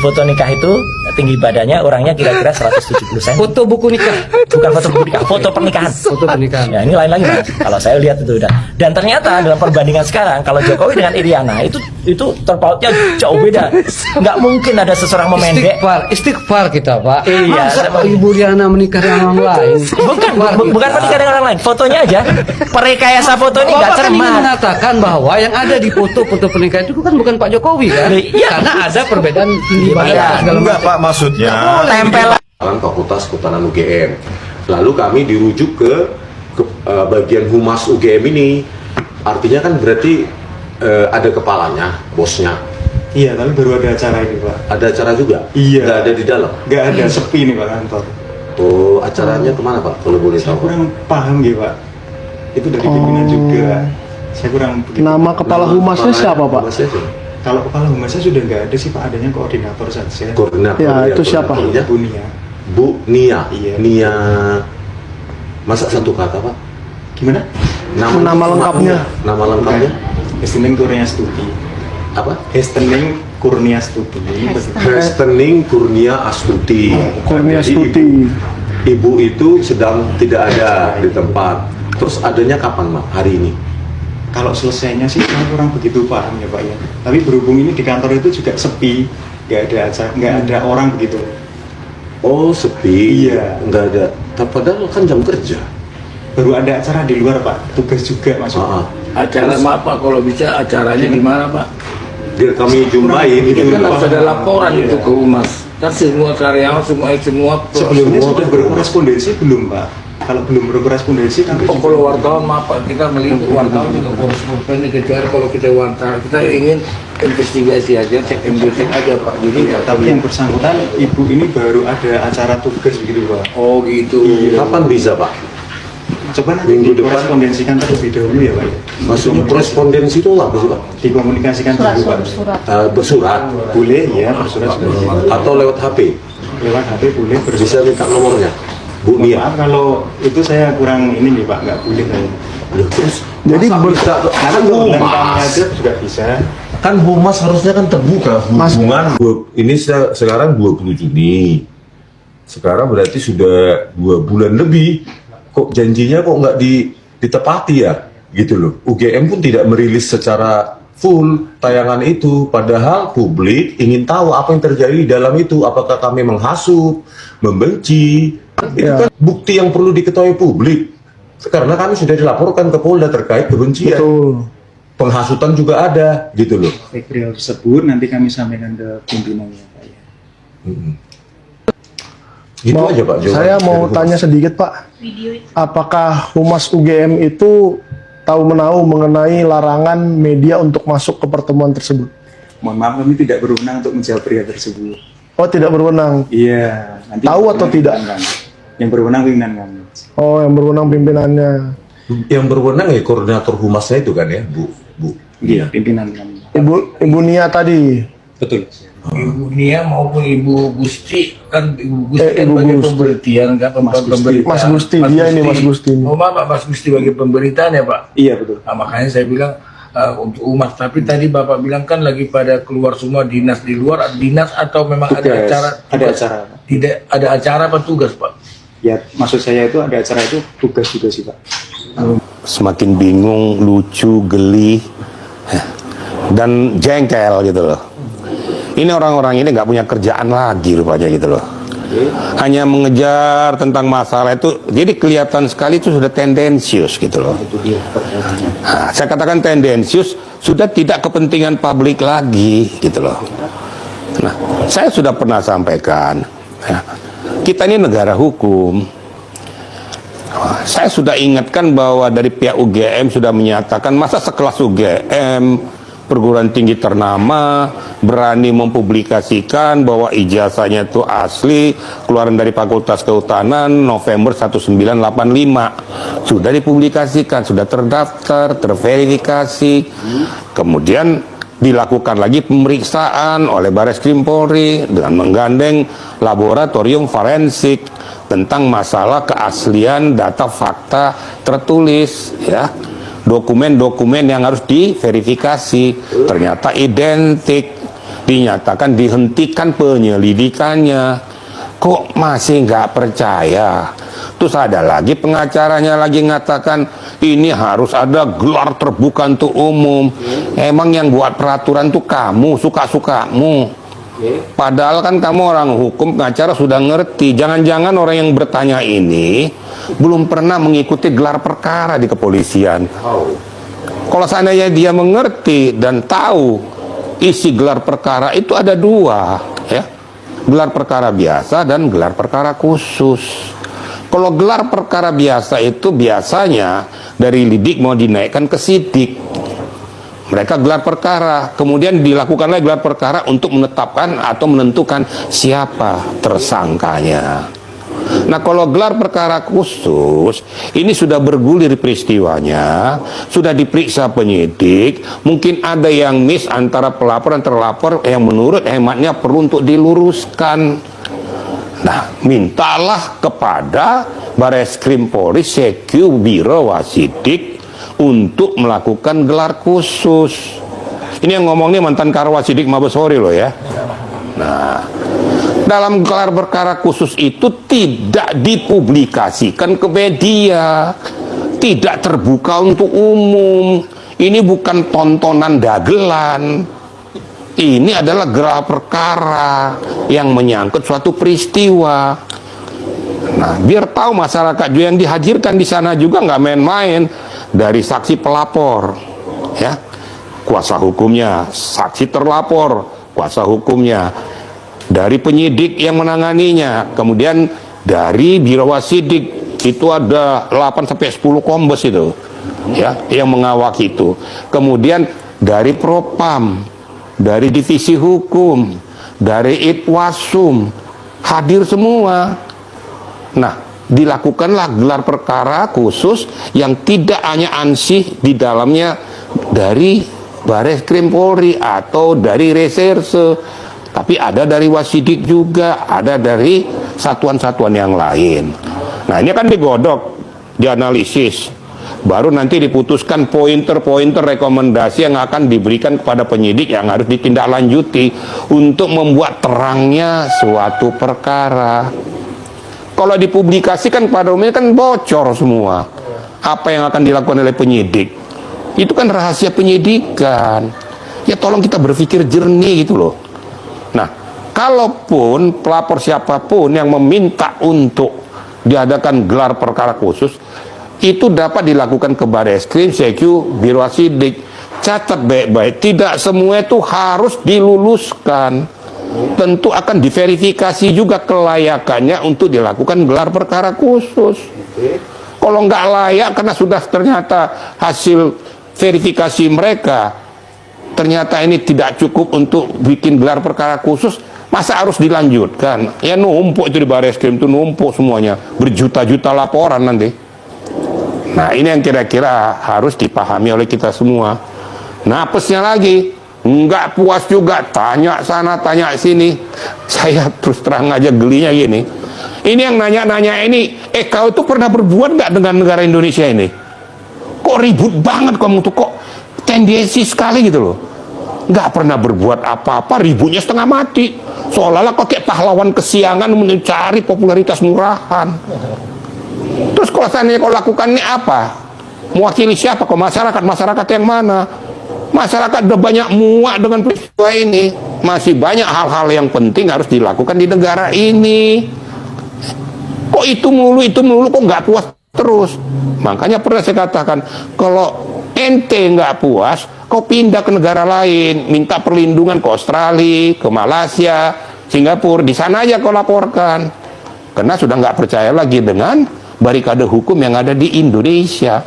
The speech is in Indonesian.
foto nikah itu tinggi badannya orangnya kira-kira 170 cm. Foto buku nikah. Bukan foto buku nikah, foto pernikahan. Foto pernikahan. Ya, ini lain lagi Mas. Kalau saya lihat itu dan ternyata dalam perbandingan sekarang kalau Jokowi dengan Iriana itu terpautnya jauh beda. Nggak mungkin ada seseorang memendek. Istighfar kita, Pak. Iya, Masa Ibu Riana menikah dengan orang lain? Bukan menikah dengan orang lain, fotonya aja. Perekayasa foto ini nggak Bapak kan ingin cermat. mengatakan bahwa yang ada di foto-foto pernikahan itu kan bukan Pak Jokowi kan? Iya. Karena ada perbedaan tinggi badan Iya. segala Enggak macam. Pak, maksudnya Tempelan. Fakultas Kehutanan UGM. Lalu kami dirujuk ke bagian humas UGM ini. Artinya kan berarti ada kepalanya, bosnya. iya, tapi baru ada acara ini Pak. Ada acara juga? Iya. Nggak ada di dalam? Nggak ada, sepi nih Pak kantor. Oh, acaranya kemana Pak? Kalau boleh Saya tahu. kurang paham gitu Pak. Itu dari pimpinan juga. Saya kurang begitu. Nama kepala humasnya siapa, Pak? Humasnya siapa? Kalau kepala humasnya sudah nggak ada sih Pak, adanya koordinator saja. Koordinator. Ya, itu siapa? koordinatornya. Bu Nia. Bu Nia. Iya. Nia. Masa satu kata Pak? Gimana? Nama lengkapnya. Nama lengkapnya? Hestening Kurnia Stuti. Apa? Hestening Kurnia Stuti. Ini begitu. Hestening Kurnia Astuti. Kurnia Jadi Astuti. Ibu itu sedang tidak ada di tempat. Terus adanya kapan Mak? Hari ini? Kalau selesainya sih saya kurang begitu paham ya Pak ya. Tapi berhubung ini di kantor itu juga sepi, nggak ada acara, nggak ada orang begitu. Oh sepi. Iya. Nggak ada. Padahal kan jam kerja. Baru ada acara di luar Pak, tugas juga maksudnya. Acara apa kalau bisa acaranya di mana Pak? Biar kami jumpain Itu gitu. kan harus ada laporan itu ke humas. Kan semua karyawan semua Sebelumnya sudah berkorespondensi belum Pak? Kalau belum berkorespondensi kan Oh, kalau wartawan mah Pak, kita meliput wartawan juga koresponden kecuali kalau kita wartawan kita ingin investigasi aja, cek cek aja Pak. Jadi tapi yang bersangkutan ibu ini baru ada acara tugas begitu Pak. oh gitu. Kapan bisa Pak? Coba nanti Minggu depan. dikorespondensikan terlebih dahulu ya Pak. Maksudnya korespondensi itu apa sih Pak? Dikomunikasikan dulu Pak. Bersurat Boleh ya, bersurat boleh. atau lewat HP? Lewat HP boleh Bisa bersurat. minta nomornya? Bu Nia. Maaf kalau itu saya kurang ini nih Pak, nggak boleh saya. Loh, terus Jadi masa bisa? Karena Kan kebetulan kami humas. aja juga bisa. Kan humas harusnya kan terbuka Mas- hubungan. Ini sekarang 20 Juni. Sekarang berarti sudah 2 bulan lebih. Kok janjinya kok nggak ditepati ya? Gitu loh. UGM pun tidak merilis secara full tayangan itu. Padahal publik ingin tahu apa yang terjadi di dalam itu. Apakah kami menghasut, membenci. Itu Ya. kan bukti yang perlu diketahui publik. Karena kami sudah dilaporkan ke Polda terkait kebencian. Betul. Penghasutan juga ada, gitu loh. Material tersebut nanti kami sampaikan ke pimpinannya Pak ya. Gitu aja Pak. jawaban Saya mau dari humas. tanya sedikit Pak. Apakah Humas UGM itu tahu menahu mengenai larangan media untuk masuk ke pertemuan tersebut? Mohon maaf kami tidak berwenang untuk menjawab pria tersebut. Oh, tidak berwenang. Iya. Nanti Tahu atau berwenang tidak? pimpinan kami. Yang berwenang pimpinan kami. Oh, yang berwenang pimpinannya. Yang berwenang ya koordinator humasnya itu kan ya, Bu. Iya, pimpinan kami. Ibu Nia tadi. Betul. Ibu Nia maupun Ibu Gusti kan Ibu Gusti kan Ibu bagi Gusti. pemberitaan kan pemberitaan. Mas Gusti, dia ini Mas Gusti ini. Oh maaf Pak, Mas Gusti bagi pemberitaan ya Pak. Iya betul. Nah, makanya saya bilang untuk umat. Tapi tadi Bapak bilang kan lagi pada keluar semua dinas di luar, dinas atau memang ada Tugas. acara? Ada acara. Tidak ada acara apa tugas Pak? Ya, maksud saya itu ada acara itu tugas juga sih Pak. Semakin bingung, lucu, geli, dan jengkel gitu loh. Ini orang-orang ini nggak punya kerjaan lagi rupanya gitu loh. Hanya mengejar tentang masalah itu, jadi kelihatan sekali itu sudah tendensius gitu loh. Nah, saya katakan tendensius, sudah tidak kepentingan publik lagi gitu loh. Nah, saya sudah pernah sampaikan, ya, kita ini negara hukum. Saya sudah ingatkan bahwa dari pihak UGM sudah menyatakan masa sekelas UGM perguruan tinggi ternama berani mempublikasikan bahwa ijazahnya itu asli keluaran dari Fakultas Kehutanan November 1985 sudah dipublikasikan, sudah terdaftar, terverifikasi, kemudian dilakukan lagi pemeriksaan oleh Bareskrim Polri dengan menggandeng laboratorium forensik tentang masalah keaslian data fakta tertulis ya. Dokumen-dokumen yang harus diverifikasi ternyata identik dinyatakan dihentikan penyelidikannya. Kok masih nggak percaya? Terus ada lagi pengacaranya lagi ngatakan ini harus ada gelar terbuka untuk umum. Emang yang buat peraturan tuh kamu, suka-sukamu. Padahal kan kamu orang hukum, pengacara sudah ngerti. Jangan-jangan orang yang bertanya ini belum pernah mengikuti gelar perkara di kepolisian. Kalau seandainya dia mengerti dan tahu isi gelar perkara itu ada dua, ya, gelar perkara biasa dan gelar perkara khusus. Kalau gelar perkara biasa itu biasanya dari lidik mau dinaikkan ke sidik. Mereka gelar perkara, kemudian dilakukanlah gelar perkara untuk menetapkan atau menentukan siapa tersangkanya. Nah, kalau gelar perkara khusus, ini sudah bergulir peristiwanya, sudah diperiksa penyidik, mungkin ada yang miss antara pelapor dan terlapor yang menurut hematnya perlu untuk diluruskan. Nah, mintalah kepada Bareskrim Polri, Sekyu, Biro Wasidik untuk melakukan gelar khusus. Ini yang ngomongnya mantan Karwasidik Mabespori loh ya. Nah, dalam gelar perkara khusus itu tidak dipublikasikan ke media, tidak terbuka untuk umum. Ini bukan tontonan dagelan. Ini adalah gelar perkara yang menyangkut suatu peristiwa. Nah, biar tahu masyarakat juga yang dihadirkan di sana juga nggak main-main. Dari saksi pelapor, ya, kuasa hukumnya, saksi terlapor, kuasa hukumnya, dari penyidik yang menanganinya, kemudian dari Biro Wasidik itu ada 8 sampai 10 kombes itu, ya, yang mengawaki itu. Kemudian dari Propam, dari Divisi Hukum, dari Itwasum, hadir semua. Nah, dilakukanlah gelar perkara khusus yang tidak hanya ansih di dalamnya dari Bareskrim Polri atau dari reserse, tapi ada dari Wasidik juga, ada dari satuan-satuan yang lain. Nah, ini kan digodok, dianalisis, baru nanti diputuskan pointer-pointer rekomendasi yang akan diberikan kepada penyidik yang harus ditindaklanjuti untuk membuat terangnya suatu perkara. Kalau dipublikasikan pada umumnya kan bocor semua. Apa yang akan dilakukan oleh penyidik itu kan rahasia penyidikan. Ya tolong kita berpikir jernih gitu loh. Nah, kalaupun pelapor siapapun yang meminta untuk diadakan gelar perkara khusus, itu dapat dilakukan ke Bareskrim, Sekyu, Biro Wasidik. Catat baik-baik, tidak semua itu harus diluluskan. Tentu akan diverifikasi juga kelayakannya untuk dilakukan gelar perkara khusus. Kalau nggak layak karena sudah ternyata hasil verifikasi mereka ternyata ini tidak cukup untuk bikin gelar perkara khusus, masa harus dilanjutkan? Ya numpuk itu di Bareskrim, itu numpuk semuanya, berjuta-juta laporan nanti. Nah, ini yang kira-kira harus dipahami oleh kita semua. Nah, apesnya lagi, nggak puas juga, tanya sana tanya sini. Saya terus terang aja gelinya gini, ini yang nanya-nanya ini, kau itu pernah berbuat nggak dengan negara Indonesia ini? Kok ribut banget kamu tuh, kok tendensi sekali gitu loh. Nggak pernah berbuat apa-apa, ributnya setengah mati, seolah-olah kok kayak pahlawan kesiangan mencari popularitas murahan. Terus kalau seandainya kau lakukan ini apa? Mewakili siapa? Kok masyarakat yang mana? Masyarakat udah banyak muak dengan peristiwa ini. Masih banyak hal-hal yang penting harus dilakukan di negara ini. Kok itu mulu, kok nggak puas terus? Makanya pernah saya katakan, kalau ente nggak puas, kau pindah ke negara lain, minta perlindungan ke Australia, ke Malaysia, Singapura, di sana aja kau laporkan. Karena sudah nggak percaya lagi dengan barikade hukum yang ada di Indonesia.